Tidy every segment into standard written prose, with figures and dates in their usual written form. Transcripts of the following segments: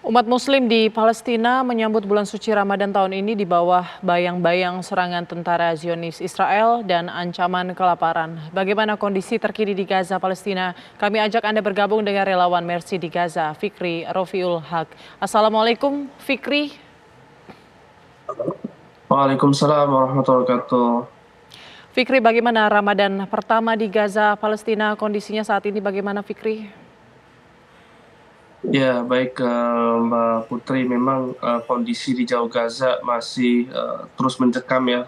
Umat Muslim di Palestina menyambut bulan suci Ramadan tahun ini di bawah bayang-bayang serangan tentara Zionis Israel dan ancaman kelaparan. Bagaimana kondisi terkini di Gaza, Palestina? Kami ajak Anda bergabung dengan relawan Mercy di Gaza, Fikri Rofiul Haq. Assalamualaikum, Fikri. Waalaikumsalam warahmatullahi wabarakatuh. Fikri, bagaimana Ramadan pertama di Gaza, Palestina? Kondisinya saat ini bagaimana, Fikri? Ya, baik Mbak Putri, memang kondisi di Jalur Gaza masih terus mencekam ya.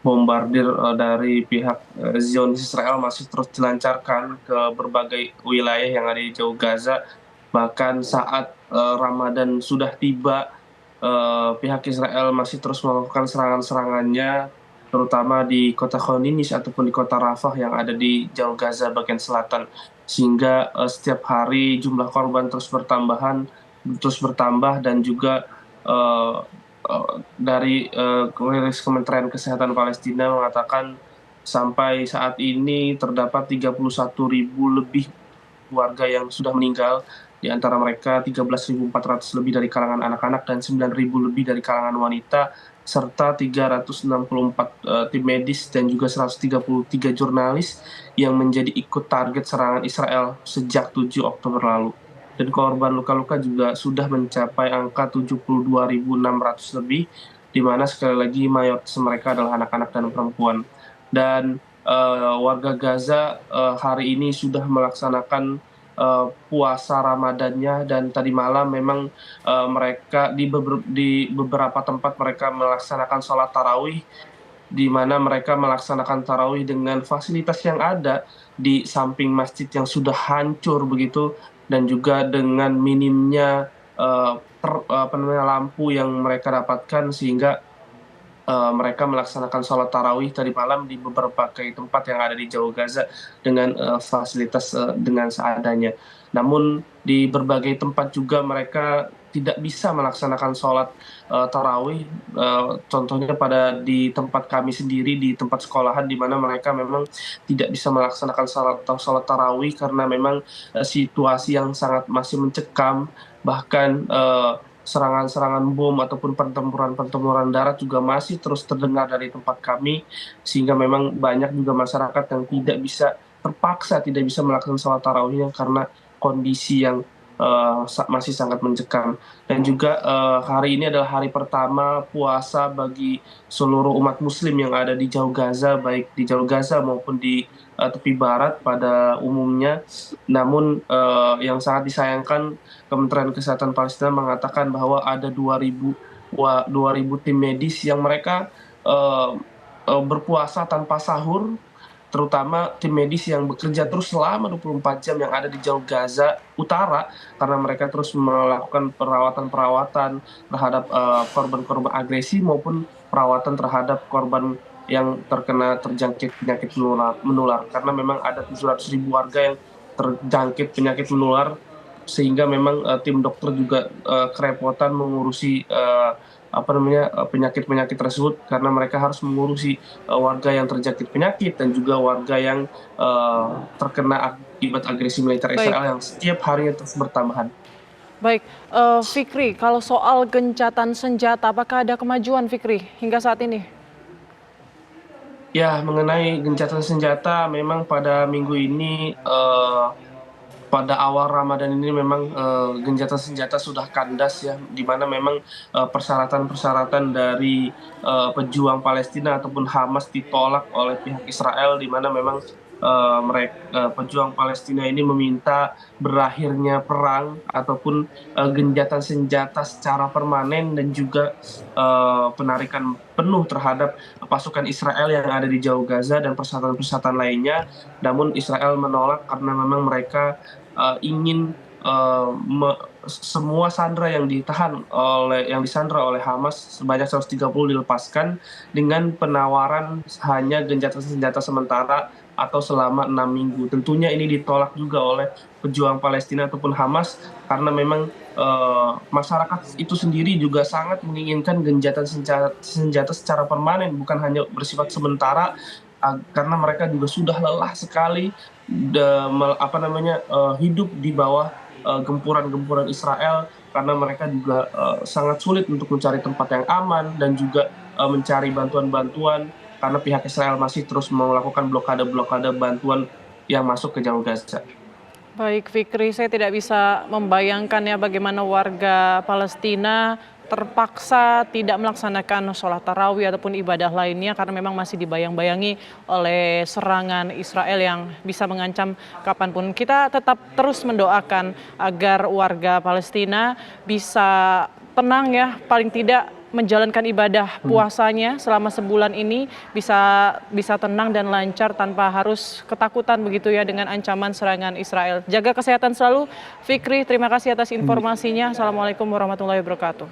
Bombardir dari pihak Zionis Israel masih terus dilancarkan ke berbagai wilayah yang ada di Jalur Gaza. Bahkan saat Ramadan sudah tiba, pihak Israel masih terus melakukan serangan-serangannya, terutama di kota Khan Yunis ataupun di kota Rafah yang ada di Jalur Gaza bagian selatan. Sehingga setiap hari jumlah korban terus bertambah dan juga eh, dari rilis Kementerian Kesehatan Palestina mengatakan sampai saat ini terdapat 31.000 lebih warga yang sudah meninggal, di antara mereka 13.400 lebih dari kalangan anak-anak dan 9.000 lebih dari kalangan wanita, serta 364 tim medis dan juga 133 jurnalis yang menjadi ikut target serangan Israel sejak 7 Oktober lalu. Dan korban luka-luka juga sudah mencapai angka 72.600 lebih, di mana sekali lagi mayoritas mereka adalah anak-anak dan perempuan. Dan warga Gaza hari ini sudah melaksanakan puasa Ramadannya, dan tadi malam memang mereka di beberapa tempat mereka melaksanakan sholat tarawih, di mana mereka melaksanakan tarawih dengan fasilitas yang ada di samping masjid yang sudah hancur begitu, dan juga dengan minimnya lampu yang mereka dapatkan, sehingga mereka melaksanakan sholat tarawih tadi malam di beberapa tempat yang ada di Jalur Gaza dengan fasilitas dengan seadanya. Namun di berbagai tempat juga mereka tidak bisa melaksanakan sholat tarawih. Contohnya di tempat kami sendiri, di tempat sekolahan, di mana mereka memang tidak bisa melaksanakan sholat tarawih karena memang situasi yang sangat masih mencekam. Bahkan serangan-serangan bom ataupun pertempuran-pertempuran darat juga masih terus terdengar dari tempat kami, sehingga memang banyak juga masyarakat yang terpaksa tidak bisa melakukan sholat tarawihnya karena kondisi yang masih sangat mencekam. Dan juga hari ini adalah hari pertama puasa bagi seluruh umat Muslim yang ada di Jalur Gaza, baik di Jalur Gaza maupun di tepi barat pada umumnya. Namun yang sangat disayangkan, Kementerian Kesehatan Palestina mengatakan bahwa ada 2.000 tim medis yang mereka eh, berpuasa tanpa sahur, terutama tim medis yang bekerja terus selama 24 jam yang ada di Jalur Gaza Utara, karena mereka terus melakukan perawatan-perawatan terhadap korban-korban agresi maupun perawatan terhadap korban yang terjangkit penyakit menular, karena memang ada 700.000 warga yang terjangkit penyakit menular, sehingga memang tim dokter juga kerepotan mengurusi penyakit-penyakit tersebut, karena mereka harus mengurusi warga yang terjangkit penyakit dan juga warga yang terkena akibat agresi militer Baik, Israel yang setiap harinya terus bertambahan. baik. Fikri, kalau soal gencatan senjata, apakah ada kemajuan, Fikri, hingga saat ini? Ya, mengenai gencatan senjata, memang pada minggu ini pada awal Ramadan ini memang gencatan senjata sudah kandas ya, di mana memang persyaratan-persyaratan dari pejuang Palestina ataupun Hamas ditolak oleh pihak Israel, di mana memang pejuang Palestina ini meminta berakhirnya perang ataupun gencatan senjata secara permanen, dan juga penarikan penuh terhadap pasukan Israel yang ada di Jalur Gaza dan persyaratan-persyaratan lainnya. Namun Israel menolak karena memang mereka ingin semua sandera yang disandra oleh Hamas sebanyak 130 dilepaskan dengan penawaran hanya gencatan senjata sementara atau selama 6 minggu. Tentunya ini ditolak juga oleh pejuang Palestina ataupun Hamas, karena memang masyarakat itu sendiri juga sangat menginginkan gencatan senjata secara permanen, bukan hanya bersifat sementara, karena mereka juga sudah lelah sekali hidup di bawah gempuran-gempuran Israel, karena mereka juga sangat sulit untuk mencari tempat yang aman dan juga mencari bantuan-bantuan karena pihak Israel masih terus melakukan blokade-blokade bantuan yang masuk ke jalur Gaza. Baik Fikri, saya tidak bisa membayangkan ya bagaimana warga Palestina terpaksa tidak melaksanakan sholat tarawih ataupun ibadah lainnya karena memang masih dibayang-bayangi oleh serangan Israel yang bisa mengancam kapanpun. Kita tetap terus mendoakan agar warga Palestina bisa tenang ya, paling tidak menjalankan ibadah puasanya selama sebulan ini bisa tenang dan lancar tanpa harus ketakutan begitu ya dengan ancaman serangan Israel. Jaga kesehatan selalu, Fikri. Terima kasih atas informasinya. Assalamualaikum warahmatullahi wabarakatuh.